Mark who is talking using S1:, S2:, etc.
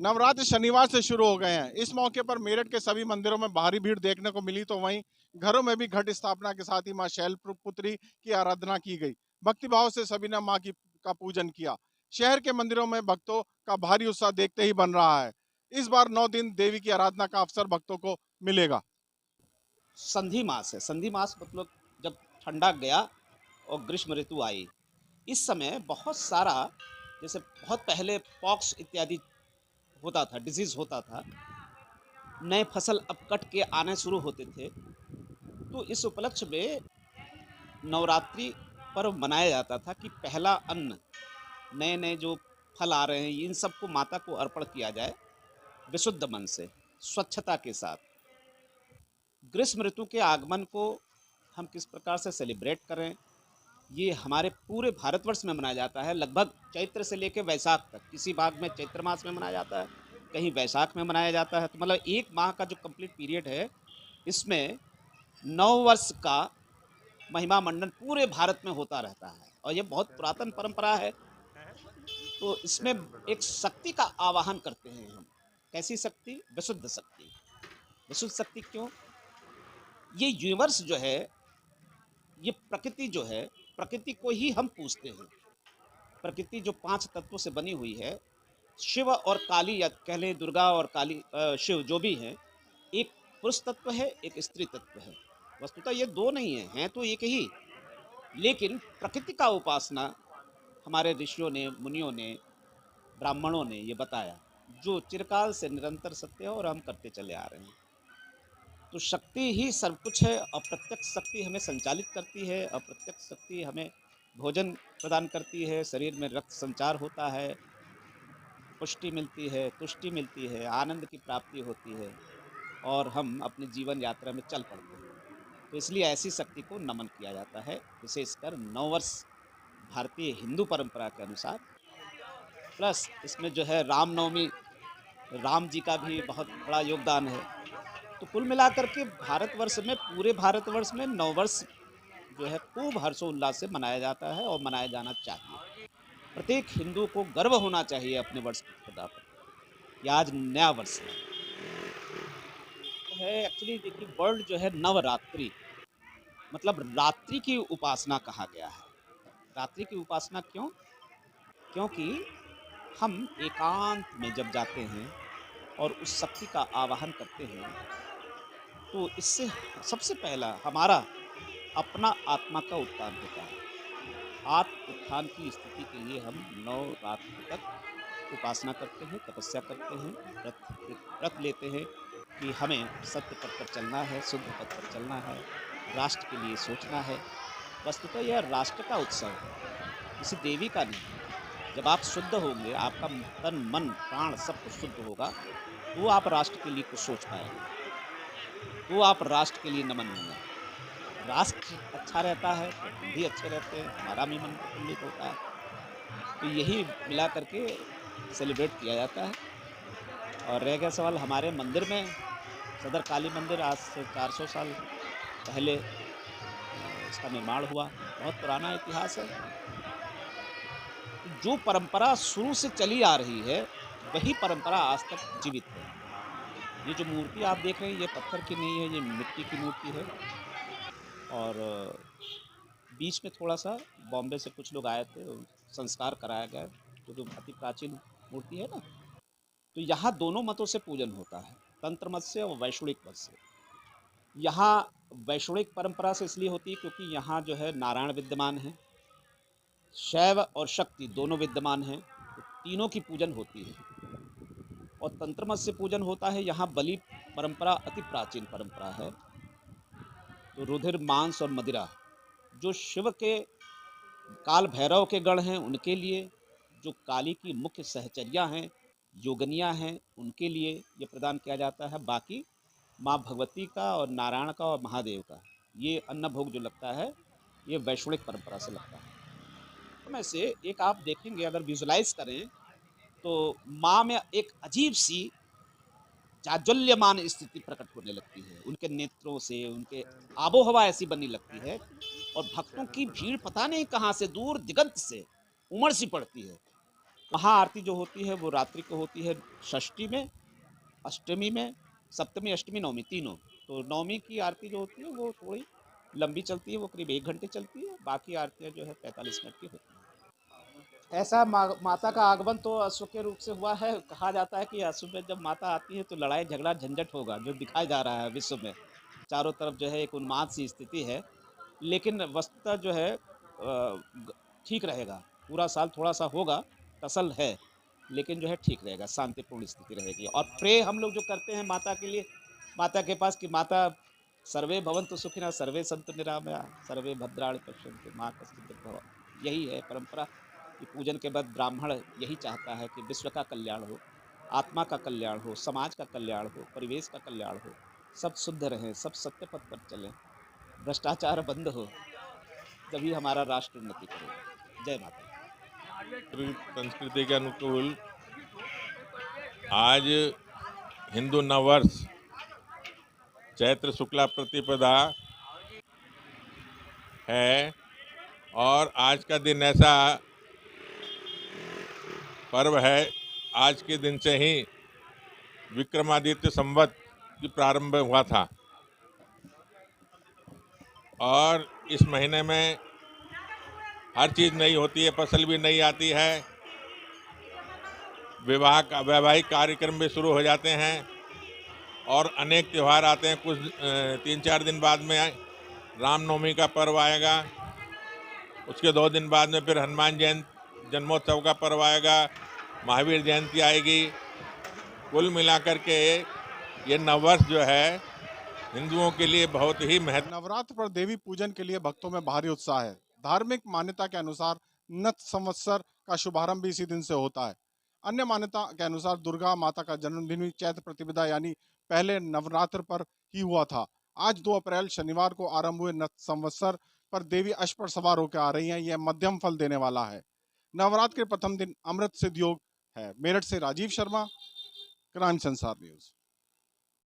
S1: नवरात्र शनिवार से शुरू हो गए हैं। इस मौके पर मेरठ के सभी मंदिरों में भारी भीड़ देखने को मिली, तो वहीं घरों में भी घट स्थापना के साथ ही मां शैलपुत्री की आराधना की गई। भक्ति भाव से सभी ने मां की का पूजन किया। शहर के मंदिरों में भक्तों का भारी उत्साह देखते ही बन रहा है। इस बार 9 दिन देवी की आराधना का अवसर भक्तों को मिलेगा।
S2: संधि मास है। संधि मास मतलब जब ठंडा गया और ग्रीष्म ऋतु आई, इस समय बहुत सारा, जैसे बहुत पहले पॉक्स इत्यादि होता था, डिजीज होता था, नए फसल अब कट के आने शुरू होते थे। तो इस उपलक्ष्य में नवरात्रि पर्व मनाया जाता था कि पहला अन्न, नए नए जो फल आ रहे हैं, इन सबको माता को अर्पण किया जाए विशुद्ध मन से, स्वच्छता के साथ। ग्रीष्म ऋतु के आगमन को हम किस प्रकार से सेलिब्रेट करें, ये हमारे पूरे भारतवर्ष में मनाया जाता है। लगभग चैत्र से लेकर वैशाख तक, किसी भाग में चैत्र मास में मनाया जाता है, कहीं वैशाख में मनाया जाता है। तो मतलब एक माह का जो कंप्लीट पीरियड है, इसमें 9 वर्ष का महिमा मंडन पूरे भारत में होता रहता है और ये बहुत पुरातन परंपरा है। तो इसमें एक शक्ति का आवाहन करते हैं हम। कैसी शक्ति? विशुद्ध शक्ति। विशुद्ध शक्ति क्यों? ये यूनिवर्स जो है, ये प्रकृति जो है, प्रकृति को ही हम पूजते हैं। प्रकृति जो 5 तत्वों से बनी हुई है, शिव और काली, या कह लें दुर्गा और काली, शिव जो भी हैं, एक पुरुष तत्व है, एक स्त्री तत्व है। वस्तुतः ये दो नहीं है, हैं तो एक ही। लेकिन प्रकृति का उपासना हमारे ऋषियों ने, मुनियों ने, ब्राह्मणों ने ये बताया, जो चिरकाल से निरंतर सत्य है और हम करते चले आ रहे हैं। तो शक्ति ही सब कुछ है। अप्रत्यक्ष शक्ति हमें संचालित करती है, अप्रत्यक्ष शक्ति हमें भोजन प्रदान करती है, शरीर में रक्त संचार होता है, पुष्टि मिलती है, तुष्टि मिलती है, आनंद की प्राप्ति होती है और हम अपनी जीवन यात्रा में चल पड़ते हैं। तो इसलिए ऐसी शक्ति को नमन किया जाता है, विशेषकर 9 वर्ष भारतीय हिंदू परंपरा के अनुसार। प्लस इसमें जो है रामनवमी, राम जी का भी बहुत बड़ा योगदान है। तो कुल मिलाकर के भारतवर्ष में, पूरे भारतवर्ष में 9 वर्ष जो है खूब हर्षोल्लास से मनाया जाता है और मनाया जाना चाहिए। प्रत्येक हिंदू को गर्व होना चाहिए अपने वर्ष की प्रतिपदा पर कि आज नया वर्ष है। एक्चुअली देखिए, वर्ल्ड जो है नवरात्रि, मतलब रात्रि की उपासना कहा गया है। रात्रि की उपासना क्यों? क्योंकि हम एकांत में जब जाते हैं और उस शक्ति का आवाहन करते हैं, तो इससे सबसे पहला हमारा अपना आत्मा का उत्थान होता है। आत्म उत्थान की स्थिति के लिए हम 9 रात्रि तक उपासना करते हैं, तपस्या करते हैं, व्रत लेते हैं कि हमें सत्य पथ पर चलना है, शुद्ध पथ पर चलना है, राष्ट्र के लिए सोचना है। वस्तुतः यह राष्ट्र का उत्सव है, किसी देवी का नहीं। जब आप शुद्ध होंगे, आपका तन मन प्राण सब कुछ शुद्ध होगा, तो आप राष्ट्र के लिए कुछ सोच पाएंगे, तो आप राष्ट्र के लिए नमन होंगे। राष्ट्र अच्छा रहता है तो हम भी अच्छे रहते हैं, हमारा भी मन प्रफुल्लित होता है। तो यही मिला करके सेलिब्रेट किया जाता है। और रह गया सवाल हमारे मंदिर में, सदर काली मंदिर आज से 400 साल पहले इसका निर्माण हुआ। बहुत पुराना इतिहास है। तो जो परंपरा शुरू से चली आ रही है, वही परंपरा आज तक जीवित है। ये जो मूर्ति आप देख रहे हैं, ये पत्थर की नहीं है, ये मिट्टी की मूर्ति है। और बीच में थोड़ा-सा बॉम्बे से कुछ लोग आए थे, संस्कार कराया गया, क्योंकि अति प्राचीन मूर्ति है ना। तो यहाँ दोनों मतों से पूजन होता है, तंत्र मत से और वैष्णविक मत से। यहाँ वैष्णविक परंपरा से इसलिए होती है क्योंकि यहाँ जो है नारायण विद्यमान है, शैव और शक्ति दोनों विद्यमान हैं, तो तीनों की पूजन होती है। और तंत्र मत से पूजन होता है, यहाँ बलि परंपरा अति प्राचीन परंपरा है। तो रुधिर, मांस और मदिरा जो शिव के काल भैरव के गण हैं उनके लिए, जो काली की मुख्य सहचर्या हैं, योगनियाँ हैं, उनके लिए ये प्रदान किया जाता है। बाकी माँ भगवती का और नारायण का और महादेव का ये अन्न भोग जो लगता है, ये वैष्णविक परंपरा से लगता है। में से एक आप देखेंगे, अगर विजुलाइज करें, तो माँ में एक अजीब सी जाज्वल्यमान स्थिति प्रकट होने लगती है। उनके नेत्रों से, उनके आबोहवा ऐसी बनने लगती है और भक्तों की भीड़ पता नहीं कहाँ से, दूर दिगंत से उमड़ सी पड़ती है। महाआरती जो होती है वो रात्रि को होती है षष्ठी में, अष्टमी में, सप्तमी, अष्टमी, नवमी तीनों। तो नवमी की आरती जो होती है वो थोड़ी लंबी चलती है, वो करीब 1 घंटे चलती है, बाकी आरतियाँ जो है 45 मिनट की होती हैं। ऐसा माता का आगमन तो अश्व के रूप से हुआ है। कहा जाता है कि अश्व में जब माता आती है तो लड़ाई झगड़ा झंझट होगा, जो दिखाया जा रहा है विश्व में। चारों तरफ जो है एक उन्माद सी स्थिति है, लेकिन वस्तुतः जो है ठीक रहेगा। पूरा साल थोड़ा सा होगा, टसल है, लेकिन जो है ठीक रहेगा, शांतिपूर्ण स्थिति रहेगी। और प्रे हम लोग जो करते हैं माता के लिए, माता के पास कि माता सर्वे भवन्तु सुखिनः, सर्वे सन्तु निरामया, सर्वे भद्राणि पश्यन्तु माँ कश्चित् दुर्भवः। यही है परंपरा कि पूजन के बाद ब्राह्मण यही चाहता है कि विश्व का कल्याण हो, आत्मा का कल्याण हो, समाज का कल्याण हो, परिवेश का कल्याण हो, सब शुद्ध रहें, सब सत्य पथ पर चलें, भ्रष्टाचार बंद हो, तभी हमारा राष्ट्र उन्नति करेगा। जय माता दी।
S3: संस्कृति के अनुकूल आज हिंदू नववर्ष चैत्र शुक्ला प्रतिपदा है और आज का दिन ऐसा पर्व है, आज के दिन से ही विक्रमादित्य संवत की प्रारंभ हुआ था और इस महीने में हर चीज़ नई होती है, फसल भी नई आती है, वैवाहिक कार्यक्रम भी शुरू हो जाते हैं और अनेक त्यौहार आते हैं। कुछ 3-4 दिन बाद में रामनवमी का पर्व आएगा, उसके 2 दिन बाद में फिर हनुमान जयंती जन्मोत्सव का पर्व आएगा, महावीर जयंती आएगी। कुल मिलाकर के ये नववर्ष जो है हिंदुओं के लिए बहुत ही महत्व।
S1: नवरात्र पर देवी पूजन के लिए भक्तों में भारी उत्साह है। धार्मिक मान्यता के अनुसार नत संवत्सर का शुभारंभ भी इसी दिन से होता है। अन्य मान्यता के अनुसार दुर्गा माता का जन्मदिन भी चैत्र प्रतिपदा यानी पहले नवरात्र पर ही हुआ था। आज 2 अप्रैल शनिवार को आरंभ हुए नत संवत्सर पर देवी अश्व पर सवार होकर आ रही हैं। यह मध्यम फल देने वाला है। नवरात्र के प्रथम दिन अमृत सिद्ध योग है। मेरठ से राजीव शर्मा, क्रांच संसार न्यूज।